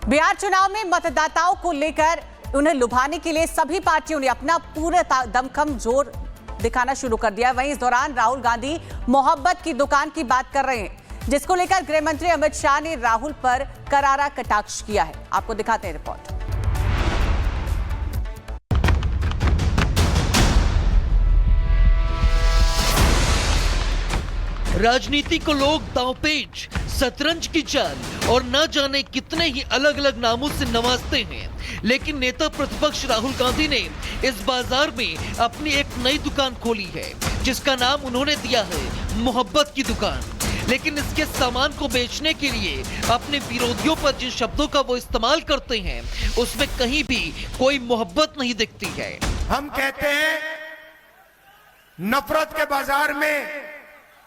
बिहार चुनाव में मतदाताओं को लेकर उन्हें लुभाने के लिए सभी पार्टियों ने अपना पूरे दमखम जोर दिखाना शुरू कर दिया। वहीं इस दौरान राहुल गांधी मोहब्बत की दुकान की बात कर रहे हैं, जिसको लेकर गृह मंत्री अमित शाह ने राहुल पर करारा कटाक्ष किया है। आपको दिखाते हैं रिपोर्ट। राजनीति को लोग दांवपेच, शतरंज की चाल और न जाने कितने ही अलग अलग नामों से नवाजते हैं, लेकिन नेता प्रतिपक्ष राहुल गांधी ने इस बाजार में अपनी एक नई दुकान खोली है, जिसका नाम उन्होंने दिया है मोहब्बत की दुकान। लेकिन इसके सामान को बेचने के लिए अपने विरोधियों पर जिन शब्दों का वो इस्तेमाल करते हैं, उसमें कहीं भी कोई मोहब्बत नहीं दिखती है। हम कहते हैं नफरत के बाजार में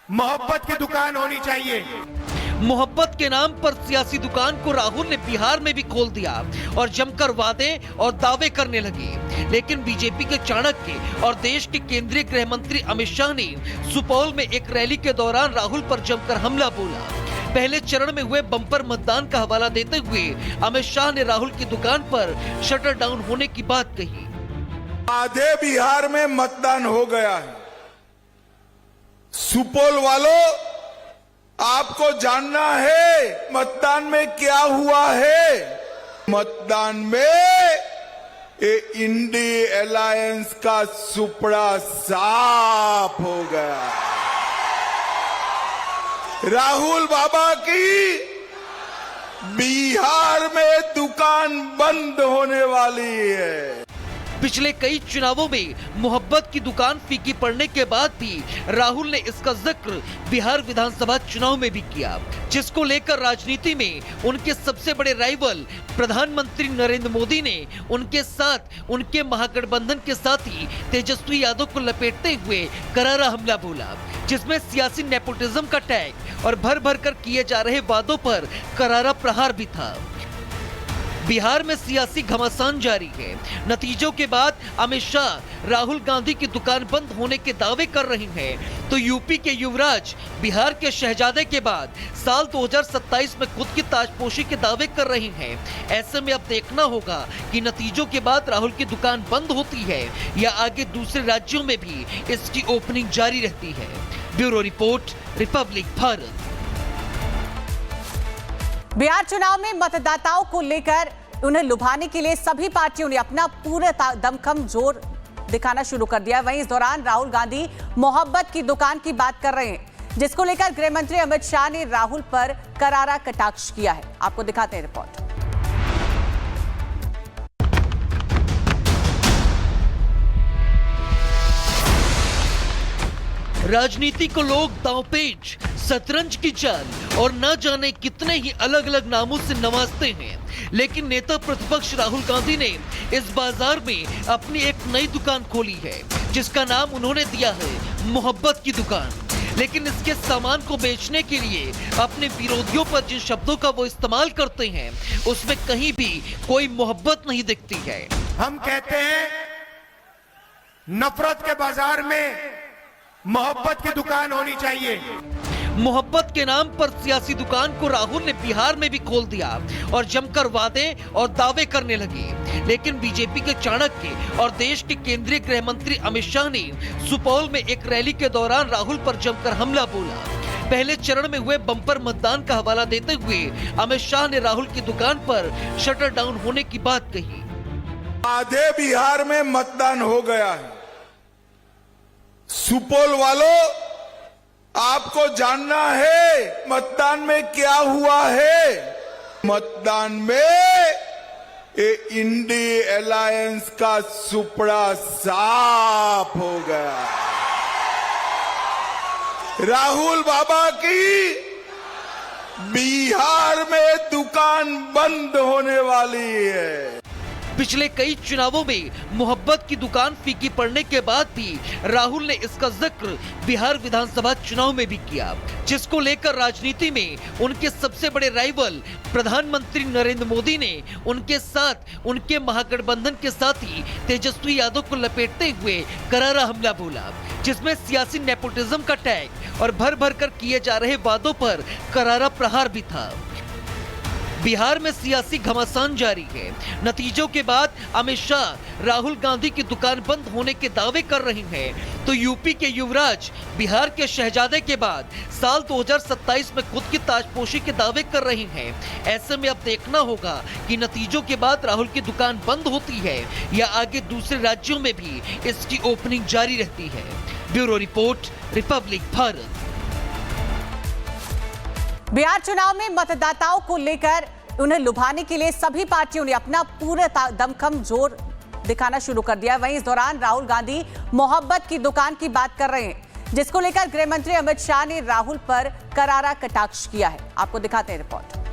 मोहब्बत की दुकान होनी चाहिए। मोहब्बत के नाम पर सियासी दुकान को राहुल ने बिहार में भी खोल दिया और जमकर वादे और दावे करने लगे। लेकिन बीजेपी के चाणक्य और देश के केंद्रीय गृह मंत्री अमित शाह ने सुपौल में एक रैली के दौरान राहुल पर जमकर हमला बोला। पहले चरण में हुए बम्पर मतदान का हवाला देते हुए अमित शाह ने राहुल की दुकान पर शटर डाउन होने की बात कही। आधे बिहार में मतदान हो गया है। सुपौल वालों, आपको जानना है मतदान में क्या हुआ है। मतदान में ये इंडी अलायंस का सुपड़ा साफ हो गया। राहुल बाबा की बिहार में दुकान बंद होने वाली है। पिछले कई चुनावों में मोहब्बत की दुकान फीकी पड़ने के बाद भी राहुल ने इसका जिक्र बिहार विधानसभा चुनाव में भी किया, जिसको लेकर राजनीति में उनके सबसे बड़े राइवल प्रधानमंत्री नरेंद्र मोदी ने उनके साथ उनके महागठबंधन के साथी तेजस्वी यादव को लपेटते हुए करारा हमला बोला, जिसमें सियासी नेपोटिज्म का टैग और भर भर कर किए जा रहे वादों पर करारा प्रहार भी था। बिहार में सियासी घमासान जारी है। नतीजों के बाद अमित शाह राहुल गांधी की दुकान बंद होने के दावे कर रहे हैं, तो यूपी के युवराज बिहार के शहजादे के बाद साल 2027 में खुद की ताजपोशी के दावे कर रहे हैं। ऐसे में अब देखना होगा कि नतीजों के बाद राहुल की दुकान बंद होती है या आगे दूसरे राज्यों में भी इसकी ओपनिंग जारी रहती है। Bureau report, Republic Bharat. Bihar चुनाव में मतदाताओं को लेकर उन्हें लुभाने के लिए सभी पार्टियों ने अपना पूरे दमखम जोर दिखाना शुरू कर दिया। वहीं इस दौरान राहुल गांधी मोहब्बत की दुकान की बात कर रहे हैं, जिसको लेकर गृह मंत्री अमित शाह ने राहुल पर करारा कटाक्ष किया है। आपको दिखाते हैं रिपोर्ट। राजनीति को लोग दांवपेच, शतरंज की चाल और न जाने कितने ही अलग अलग नामों से नवाजते हैं, लेकिन नेता प्रतिपक्ष राहुल गांधी ने इस बाजार में अपनी एक नई दुकान खोली है, जिसका नाम उन्होंने दिया है मोहब्बत की दुकान। लेकिन इसके सामान को बेचने के लिए अपने विरोधियों पर जिन शब्दों का वो इस्तेमाल करते हैं, उसमें कहीं भी कोई मोहब्बत नहीं दिखती है। हम कहते हैं नफरत के बाजार में मोहब्बत की दुकान होनी चाहिए। मोहब्बत के नाम पर सियासी दुकान को राहुल ने बिहार में भी खोल दिया और जमकर वादे और दावे करने लगे। लेकिन बीजेपी के चाणक्य और देश के केंद्रीय गृह मंत्री अमित शाह ने सुपौल में एक रैली के दौरान राहुल पर जमकर हमला बोला। पहले चरण में हुए बम्पर मतदान का हवाला देते हुए अमित शाह ने राहुल की दुकान पर शटर डाउन होने की बात कही। आधे बिहार में मतदान हो गया है। सुपौल वालों, आपको जानना है मतदान में क्या हुआ है। मतदान में ये इंडी अलायंस का सुपड़ा साफ हो गया। राहुल बाबा की बिहार में दुकान बंद होने वाली है। पिछले कई चुनावों में मोहब्बत की दुकान फीकी पड़ने के बाद भी राहुल ने इसका जिक्र बिहार विधानसभा चुनाव में भी किया, जिसको लेकर राजनीति में उनके सबसे बड़े राइवल प्रधानमंत्री नरेंद्र मोदी ने उनके साथ उनके महागठबंधन के साथी तेजस्वी यादव को लपेटते हुए करारा हमला बोला, जिसमें सियासी नेपोटिज्म का टैग और भर भर कर किए जा रहे वादों पर करारा प्रहार भी था। बिहार में सियासी घमासान जारी है। नतीजों के बाद अमित शाह राहुल गांधी की दुकान बंद होने के दावे कर रहे हैं, तो यूपी के युवराज बिहार के शहजादे के बाद साल 2027 में खुद की ताजपोशी के दावे कर रहे हैं। ऐसे में अब देखना होगा कि नतीजों के बाद राहुल की दुकान बंद होती है या आगे दूसरे राज्यों में भी इसकी ओपनिंग जारी रहती है। Bureau report, Republic Bharat. Bihar चुनाव में मतदाताओं को लेकर उन्हें लुभाने के लिए सभी पार्टियों ने अपना पूरा दमखम जोर दिखाना शुरू कर दिया। वहीं इस दौरान राहुल गांधी मोहब्बत की दुकान की बात कर रहे हैं, जिसको लेकर गृह मंत्री अमित शाह ने राहुल पर करारा कटाक्ष किया है। आपको दिखाते हैं रिपोर्ट।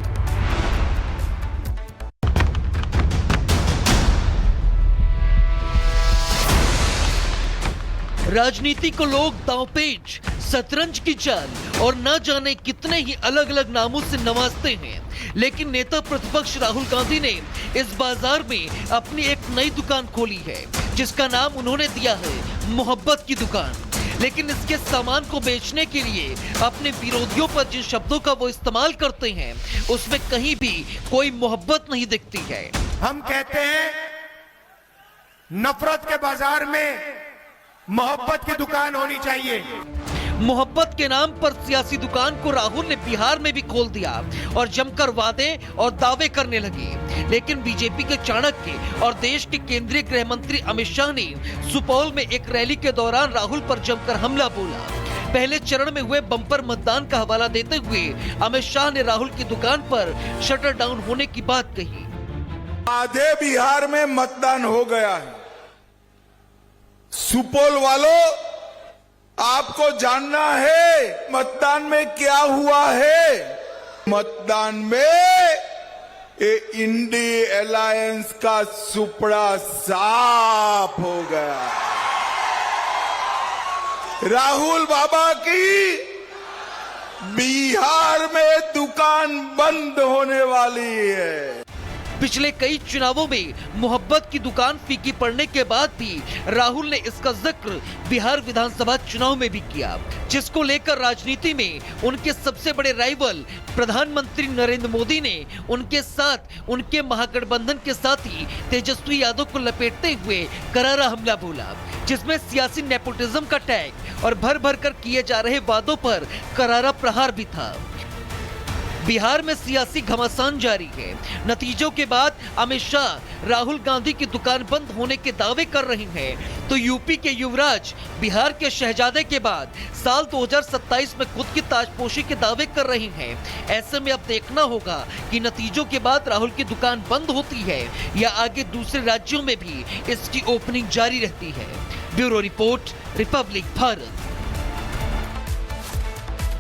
राजनीति को लोग दांवपेच, शतरंज की चाल और न जाने कितने ही अलग अलग नामों से नवाजते हैं, लेकिन नेता प्रतिपक्ष राहुल गांधी ने इस बाजार में अपनी एक नई दुकान खोली है, जिसका नाम उन्होंने दिया है मोहब्बत की दुकान। लेकिन इसके सामान को बेचने के लिए अपने विरोधियों पर जिन शब्दों का वो इस्तेमाल करते हैं, उसमें कहीं भी कोई मोहब्बत नहीं दिखती है। हम कहते हैं नफरत के बाजार में मोहब्बत की दुकान होनी चाहिए। मोहब्बत के नाम पर सियासी दुकान को राहुल ने बिहार में भी खोल दिया और जमकर वादे और दावे करने लगे। लेकिन बीजेपी के चाणक्य और देश के केंद्रीय गृह मंत्री अमित शाह ने सुपौल में एक रैली के दौरान राहुल पर जमकर हमला बोला। पहले चरण में हुए बम्पर मतदान का हवाला देते हुए अमित शाह ने राहुल की दुकान पर शटर डाउन होने की बात कही। आधे बिहार में मतदान हो गया है। सुपौल वालों, आपको जानना है मतदान में क्या हुआ है। मतदान में ये इंडी अलायंस का सुपड़ा साफ हो गया। राहुल बाबा की बिहार में दुकान बंद होने वाली है। पिछले कई चुनावों में मोहब्बत की दुकान फीकी पड़ने के बाद भी राहुल ने इसका जिक्र बिहार विधानसभा चुनाव में भी किया, जिसको लेकर राजनीति में उनके सबसे बड़े राइवल प्रधानमंत्री नरेंद्र मोदी ने उनके साथ उनके महागठबंधन के साथी तेजस्वी यादव को लपेटते हुए करारा हमला बोला, जिसमें सियासी नेपोटिज्म का टैग और भर भर कर किए जा रहे वादों पर करारा प्रहार भी था। बिहार में सियासी घमासान जारी है। नतीजों के बाद अमित शाह राहुल गांधी की दुकान बंद होने के दावे कर रहे हैं, तो यूपी के युवराज बिहार के शहजादे के बाद साल 2027 में खुद की ताजपोशी के दावे कर रहे हैं। ऐसे में अब देखना होगा कि नतीजों के बाद राहुल की दुकान बंद होती है या आगे दूसरे राज्यों में भी इसकी ओपनिंग जारी रहती है। Bureau report, Republic Bharat.